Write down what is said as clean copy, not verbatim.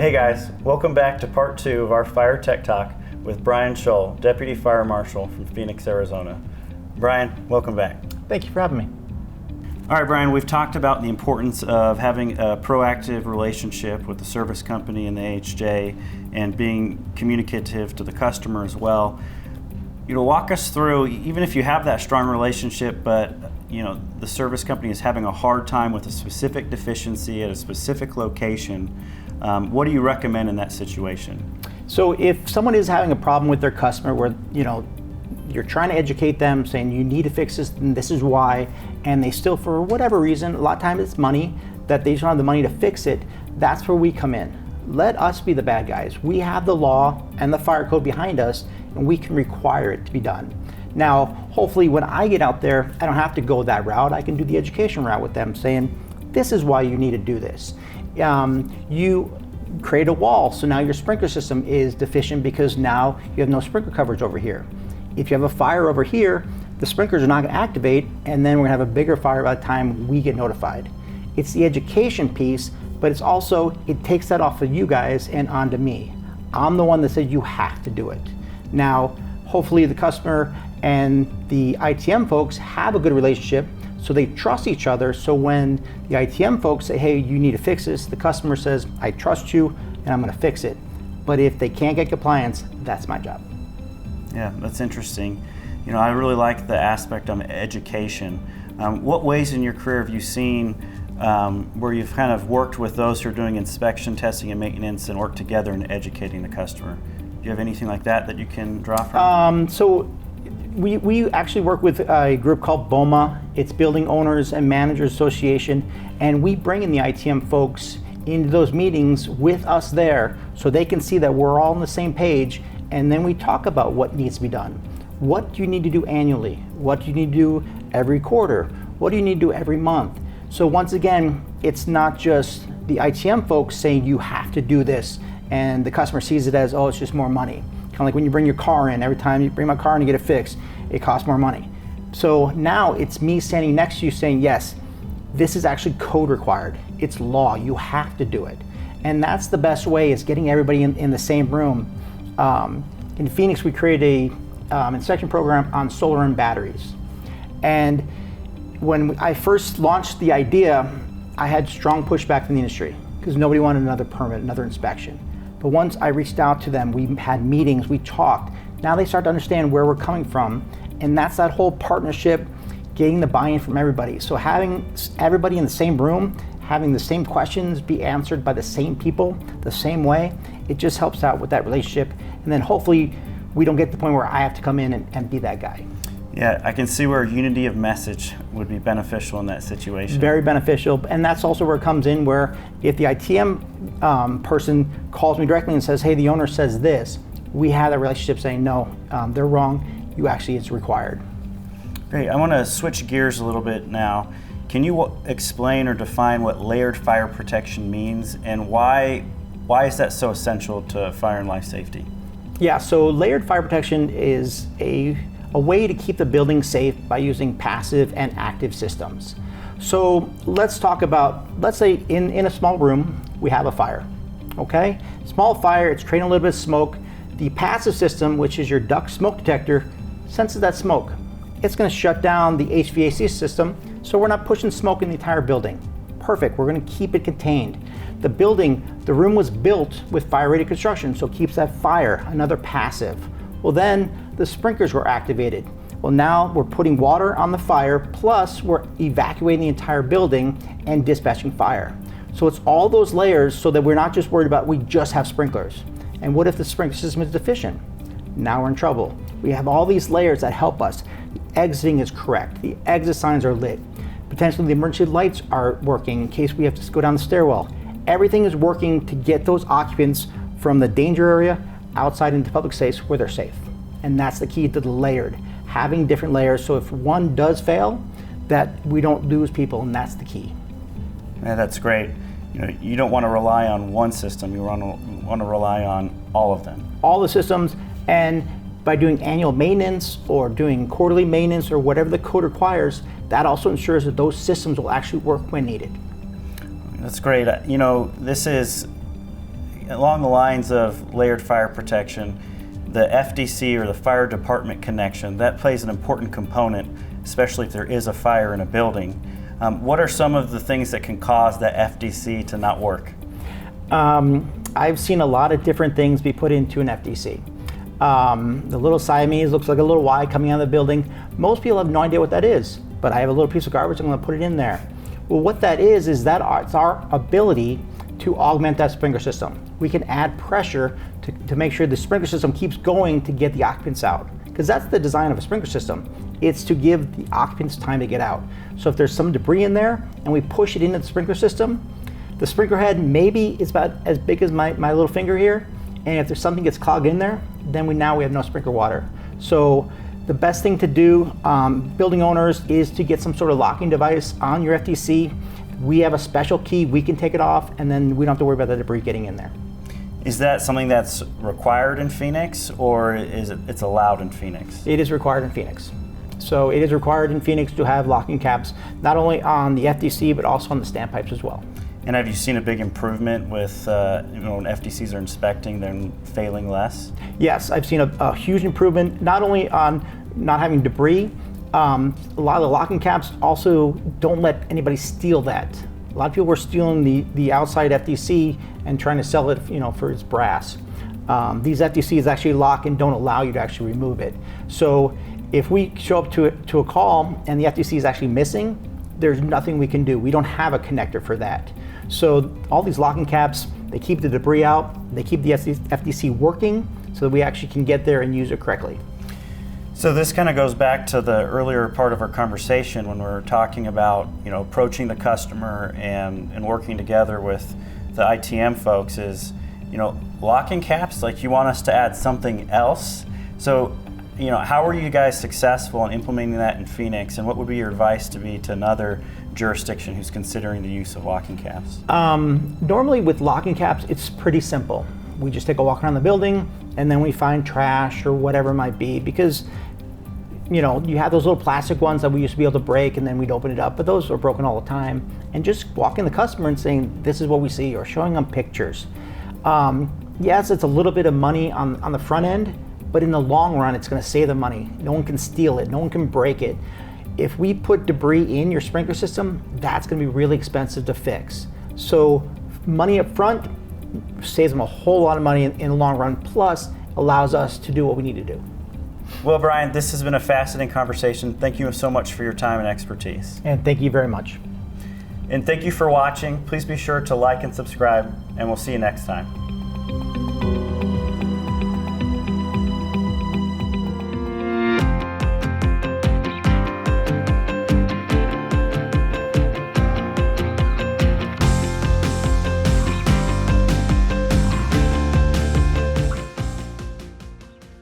Hey guys, welcome back to part 2 of our FireTech Talk with Brian Scholl, Deputy Fire Marshal from Phoenix, Arizona. Brian, welcome back. Thank you for having me. All right, Brian, we've talked about the importance of having a proactive relationship with the service company and the AHJ and being communicative to the customer as well. Walk us through, even if you have that strong relationship, but the service company is having a hard time with a specific deficiency at a specific location. What do you recommend in that situation? So if someone is having a problem with their customer where you're trying to educate them, saying you need to fix this and this is why, and they still, for whatever reason, a lot of times it's money, that they just don't have the money to fix it, that's where we come in. Let us be the bad guys. We have the law and the fire code behind us, and we can require it to be done. Now, hopefully when I get out there, I don't have to go that route. I can do the education route with them, saying, this is why you need to do this. You create a wall, so now your sprinkler system is deficient because now you have no sprinkler coverage over here. If you have a fire over here, the sprinklers are not going to activate, and then we're going to have a bigger fire by the time we get notified. It's the education piece, but it's also, it takes that off of you guys and onto me. I'm the one that said you have to do it. Now, hopefully the customer and the ITM folks have a good relationship, so they trust each other. So when the ITM folks say, hey, you need to fix this, the customer says, I trust you and I'm gonna fix it. But if they can't get compliance, that's my job. Yeah, that's interesting. I really like the aspect on education. What ways in your career have you seen where you've kind of worked with those who are doing inspection, testing, and maintenance and work together in educating the customer? Do you have anything like that you can draw from? We actually work with a group called BOMA. It's Building Owners and Managers Association, and we bring in the ITM folks into those meetings with us there so they can see that we're all on the same page, and then we talk about what needs to be done. What do you need to do annually? What do you need to do every quarter? What do you need to do every month? So once again, it's not just the ITM folks saying you have to do this and the customer sees it as, oh, it's just more money. Kind of like when you bring your car in, every time you bring my car in to get it fixed, it costs more money. So now it's me standing next to you saying, yes, this is actually code required. It's law, you have to do it. And that's the best way, is getting everybody in the same room. In Phoenix, we created a inspection program on solar and batteries. And when I first launched the idea, I had strong pushback from the industry because nobody wanted another permit, another inspection. But once I reached out to them, we had meetings, we talked. Now they start to understand where we're coming from. And that's that whole partnership, getting the buy-in from everybody. So having everybody in the same room, having the same questions be answered by the same people, the same way, it just helps out with that relationship. And then hopefully we don't get to the point where I have to come in and be that guy. Yeah, I can see where unity of message would be beneficial in that situation. Very beneficial, and that's also where it comes in, where if the ITM person calls me directly and says, hey, the owner says this, we have that relationship saying, no, they're wrong, it's required. Great, I want to switch gears a little bit now. Can you explain or define what layered fire protection means, and why is that so essential to fire and life safety? Yeah, so layered fire protection is a way to keep the building safe by using passive and active systems. So let's talk about, let's say in a small room, we have a fire, okay? Small fire, it's creating a little bit of smoke. The passive system, which is your duct smoke detector, senses that smoke. It's gonna shut down the HVAC system, so we're not pushing smoke in the entire building. Perfect, we're gonna keep it contained. The room was built with fire-rated construction, so it keeps that fire, another passive. Well then, the sprinklers were activated. Well now we're putting water on the fire, plus we're evacuating the entire building and dispatching fire. So it's all those layers so that we're not just worried about we just have sprinklers. And what if the sprinkler system is deficient? Now we're in trouble. We have all these layers that help us. The exiting is correct, the exit signs are lit. Potentially the emergency lights are working in case we have to go down the stairwell. Everything is working to get those occupants from the danger area outside into public space where they're safe. And that's the key to the layered, having different layers, so if one does fail, that we don't lose people, and that's the key. Yeah, that's great. You don't want to rely on one system, you want to rely on all of them. All the systems, and by doing annual maintenance or doing quarterly maintenance or whatever the code requires, that also ensures that those systems will actually work when needed. That's great. This is along the lines of layered fire protection, the FDC or the fire department connection, that plays an important component, especially if there is a fire in a building. What are some of the things that can cause that FDC to not work? I've seen a lot of different things be put into an FDC. The little Siamese looks like a little Y coming out of the building. Most people have no idea what that is, but I have a little piece of garbage, I'm going to put it in there. Well, what that is that it's our ability to augment that sprinkler system. We can add pressure to make sure the sprinkler system keeps going to get the occupants out. Because that's the design of a sprinkler system. It's to give the occupants time to get out. So if there's some debris in there and we push it into the sprinkler system, the sprinkler head maybe is about as big as my little finger here. And if there's something gets clogged in there, then we have no sprinkler water. So the best thing to do, building owners, is to get some sort of locking device on your FDC. We have a special key, we can take it off, and then we don't have to worry about the debris getting in there. Is that something that's required in Phoenix, or is it's allowed in Phoenix? It is required in Phoenix. So it is required in Phoenix to have locking caps, not only on the FDC, but also on the standpipes as well. And have you seen a big improvement with when FDCs are inspecting, they're failing less? Yes, I've seen a huge improvement, not only on not having debris. A lot of the locking caps also don't let anybody steal that. A lot of people were stealing the outside FDC and trying to sell it, for its brass. These FDCs actually lock and don't allow you to actually remove it. So if we show up to a call and the FDC is actually missing, there's nothing we can do. We don't have a connector for that. So all these locking caps, they keep the debris out, they keep the FDC working so that we actually can get there and use it correctly. So this kind of goes back to the earlier part of our conversation when we were talking about approaching the customer and working together with the ITM folks is, locking caps, like you want us to add something else. So, how are you guys successful in implementing that in Phoenix, and what would be your advice to another jurisdiction who's considering the use of locking caps? Normally with locking caps, it's pretty simple. We just take a walk around the building and then we find trash or whatever it might be, because you have those little plastic ones that we used to be able to break and then we'd open it up, but those are broken all the time. And just walking the customer and saying, this is what we see, or showing them pictures. Yes, it's a little bit of money on the front end, but in the long run, it's going to save them money. No one can steal it, no one can break it. If we put debris in your sprinkler system, that's going to be really expensive to fix. So money up front saves them a whole lot of money in the long run, plus allows us to do what we need to do. Well, Brian, this has been a fascinating conversation. Thank you so much for your time and expertise. And thank you very much. And thank you for watching. Please be sure to like and subscribe, and we'll see you next time.